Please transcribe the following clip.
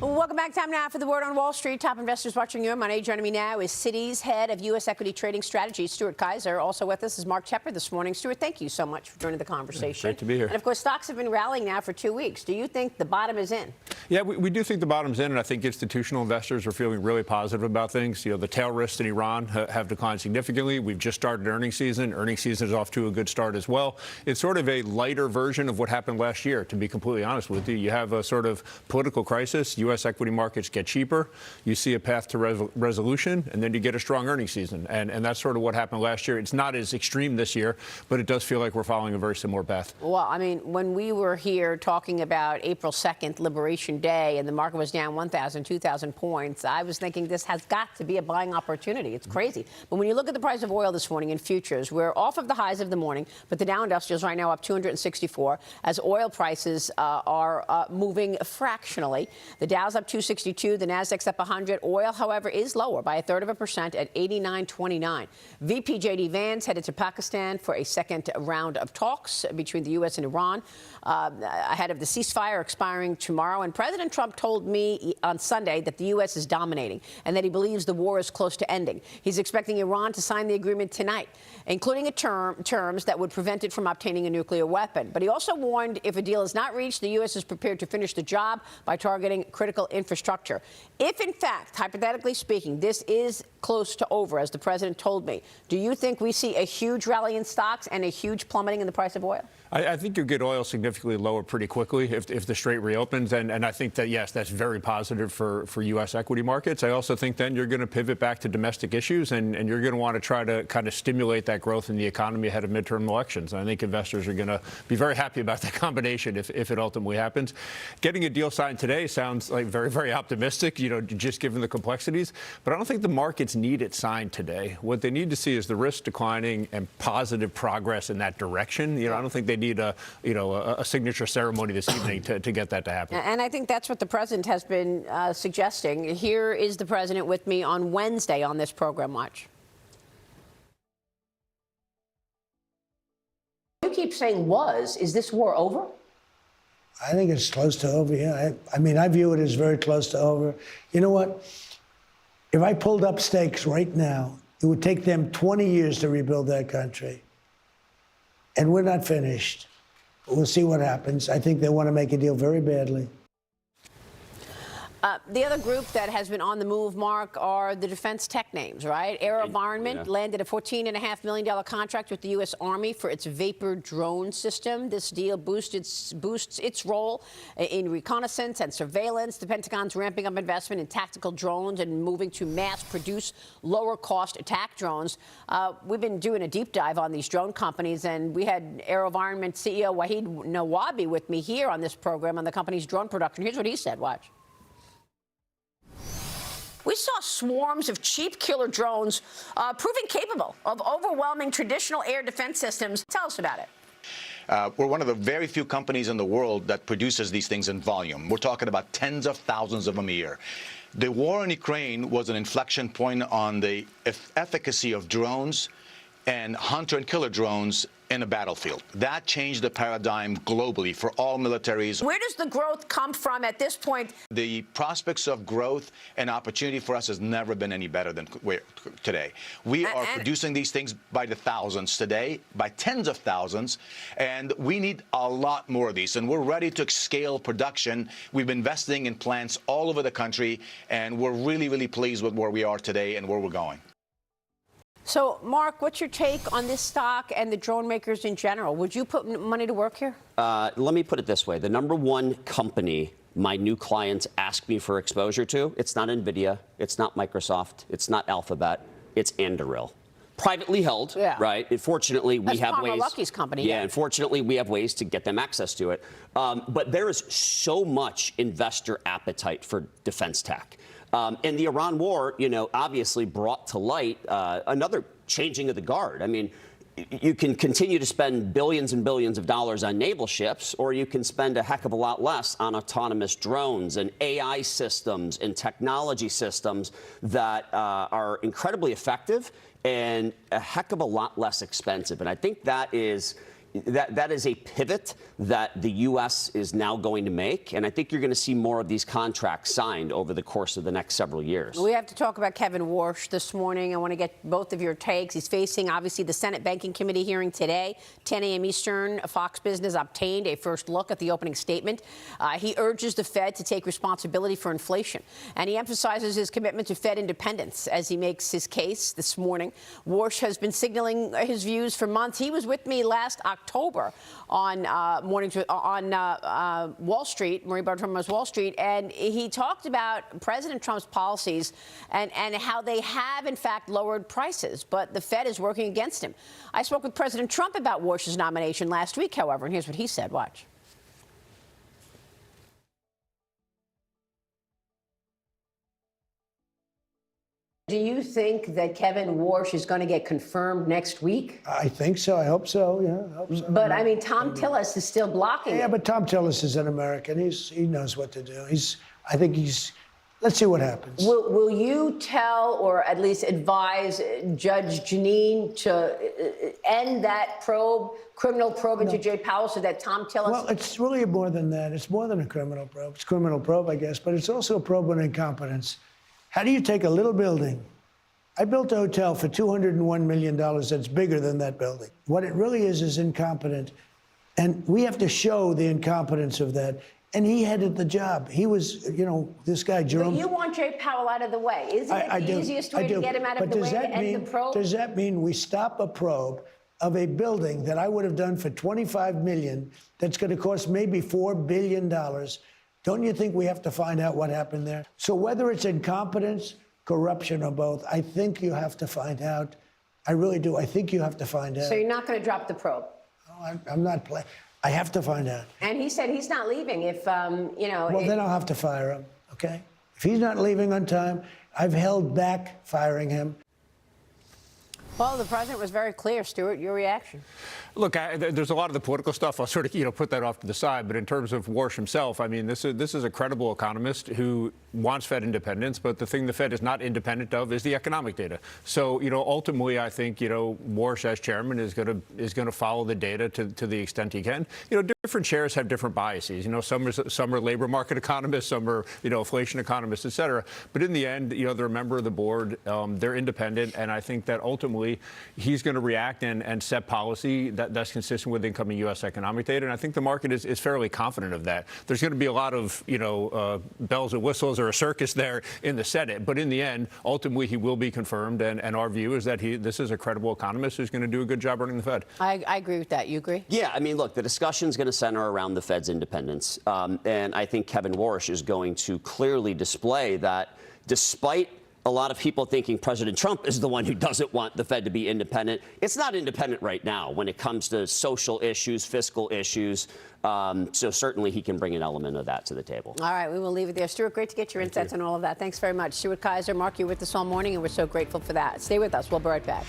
Welcome back. Time now for the Word on Wall Street. Top investors watching your money. Joining me now is Citi's head of U.S. equity trading strategy, Stuart Kaiser. Also with us is Mark Tepper this morning. Stuart, thank you so much for joining the conversation. Great to be here. And of course, stocks have been rallying now for 2 weeks. Do you think the bottom is in? Yeah, we do think the bottom's in, and I think institutional investors are feeling really positive about things. You know, the tail risks in Iran have declined significantly. We've just started earnings season. Earnings season is off to a good start as well. It's sort of a lighter version of what happened last year, to be completely honest with you. You have a sort of political crisis. U.S. equity markets get cheaper. You see a path to resolution, and then you get a strong earnings season. And that's sort of what happened last year. It's not as extreme this year, but it does feel like we're following a very similar path. Well, I mean, when we were here talking about April 2nd, Liberation Day, and the market was down 1,000, 2,000 points, I was thinking this has got to be a buying opportunity. It's crazy. But when you look at the price of oil this morning in futures, we're off of the highs of the morning, but the Dow Industrials right now up 264 as oil prices are moving fractionally. The Dow's up 262. The Nasdaq's up 100. Oil, however, is lower by 1/3% at 89.29. VP J.D. Vance headed to Pakistan for a second round of talks between the U.S. and Iran ahead of the ceasefire expiring tomorrow. And President Trump told me on Sunday that the U.S. is dominating and that he believes the war is close to ending. He's expecting Iran to sign the agreement tonight, including terms that would prevent it from obtaining a nuclear weapon. But he also warned if a deal is not reached, the U.S. is prepared to finish the job by targeting critical infrastructure. If, in fact, hypothetically speaking, this is close to over, as the president told me, do you think we see a huge rally in stocks and a huge plummeting in the price of oil? I think you get oil significantly lower pretty quickly if the Strait reopens. And I think that, yes, that's very positive for U.S. equity markets. I also think then you're going to pivot back to domestic issues, and you're going to want to try to kind of stimulate that growth in the economy ahead of midterm elections. And I think investors are going to be very happy about that combination if it ultimately happens. Getting a deal signed today sounds like very, very optimistic, you know, just given the complexities. But I don't think the markets need it signed today. What they need to see is the risk declining and positive progress in that direction. You know, I don't think they need a signature ceremony this evening to get that to happen. And I think that's what the president has been suggesting. Here is the president with me on Wednesday on this program. Watch. You keep saying is this war over? I think it's close to over, yeah. I mean, I view it as very close to over. You know what? If I pulled up stakes right now, it would take them 20 years to rebuild that country. And we're not finished. We'll see what happens. I think they want to make a deal very badly. The other group that has been on the move, Mark, are the defense tech names, right? AeroVironment landed a $14.5 million contract with the U.S. Army for its Vapor drone system. This deal boosts its role in reconnaissance and surveillance. The Pentagon's ramping up investment in tactical drones and moving to mass-produce, lower-cost attack drones. We've been doing a deep dive on these drone companies, and we had AeroVironment CEO Wahid Nawabi with me here on this program on the company's drone production. Here's what he said. Watch. We saw swarms of cheap killer drones proving capable of overwhelming traditional air defense systems. Tell us about it. We're one of the very few companies in the world that produces these things in volume. We're talking about tens of thousands of them a year. The war in Ukraine was an inflection point on the efficacy of drones and hunter and killer drones in a battlefield. That changed the paradigm globally for all militaries. Where does the growth come from at this point? The prospects of growth and opportunity for us has never been any better than today. We are producing these things by the thousands today, by tens of thousands, and we need a lot more of these. And we're ready to scale production. We've been investing in plants all over the country, and we're really, really pleased with where we are today and where we're going. So, Mark, what's your take on this stock and the drone makers in general? Would you put money to work here? Let me put it this way. The number one company my new clients ask me for exposure to, it's not NVIDIA, it's not Microsoft, it's not Alphabet, it's Anduril. Privately held, right? Unfortunately, we have ways. Lucky's company. Yeah, unfortunately, we have ways to get them access to it. But there is so much investor appetite for defense tech. And the Iran war, you know, obviously brought to light another changing of the guard. I mean, you can continue to spend billions and billions of dollars on naval ships, or you can spend a heck of a lot less on autonomous drones and AI systems and technology systems that are incredibly effective and a heck of a lot less expensive. And I think that is that is a pivot that the U.S. is now going to make, and I think you're going to see more of these contracts signed over the course of the next several years. We have to talk about Kevin Warsh this morning. I want to get both of your takes. He's facing, obviously, the Senate Banking Committee hearing today, 10 a.m. Eastern. Fox Business obtained a first look at the opening statement. He urges the Fed to take responsibility for inflation, and he emphasizes his commitment to Fed independence as he makes his case this morning. Warsh has been signaling his views for months. He was with me last October on Wall Street, Marie Bartiromo's Wall Street, and he talked about President Trump's policies and how they have, in fact, lowered prices, but the Fed is working against him. I spoke with President Trump about Warsh's nomination last week, however, and here's what he said. Watch. Do you think that Kevin Warsh is going to get confirmed next week? I think so. I hope so. Yeah, I hope so. But I mean, Tom Tillis is still blocking Yeah, it. but Tom Tillis is an American. He knows what to do. I think let's see what happens. Will you tell or at least advise Judge Janine to end that criminal probe into Jay Powell so that Tom Tillis... Well, it's really more than that. It's more than a criminal probe. It's a criminal probe, I guess, but it's also a probe on incompetence. How do you take a little building? I built a hotel for $201 million that's bigger than that building. What it really is incompetent. And we have to show the incompetence of that. And he headed the job. He was, this guy, Jerome. But you want Jay Powell out of the way. Isn't it the easiest way to get him out of the way to end the probe? Does that mean we stop a probe of a building that I would have done for $25 million that's going to cost maybe $4 billion? Don't you think we have to find out what happened there? So whether it's incompetence, corruption, or both, I think you have to find out. I really do. I think you have to find out. So you're not going to drop the probe? No, I'm not playing. I have to find out. And he said he's not leaving if, Well, then I'll have to fire him, okay? If he's not leaving on time, I've held back firing him. Well, the president was very clear. Stuart, your reaction? Look, there's a lot of the political stuff. I'll sort of, put that off to the side. But in terms of Warsh himself, I mean, this is a credible economist who wants Fed independence. But the thing the Fed is not independent of is the economic data. So, ultimately, I think, Warsh as chairman is going to follow the data to the extent he can. Different chairs have different biases. Some are labor market economists, some are, inflation economists, et cetera. But in the end, they're a member of the board. They're independent. And I think that ultimately he's going to react and set policy that's consistent with incoming U.S. economic data. And I think the market is fairly confident of that. There's going to be a lot of, bells and whistles or a circus there in the Senate. But in the end, ultimately, he will be confirmed. And our view is that this is a credible economist who's going to do a good job running the Fed. I agree with that. You agree? Yeah, I mean, look, the discussion's going to center around the Fed's independence. And I think Kevin Warsh is going to clearly display that despite a lot of people thinking President Trump is the one who doesn't want the Fed to be independent, it's not independent right now when it comes to social issues, fiscal issues. So certainly he can bring an element of that to the table. All right, we will leave it there. Stuart, great to get your insights on all of that. Thanks very much. Stuart Kaiser, Mark, you're with us all morning, and we're so grateful for that. Stay with us. We'll be right back.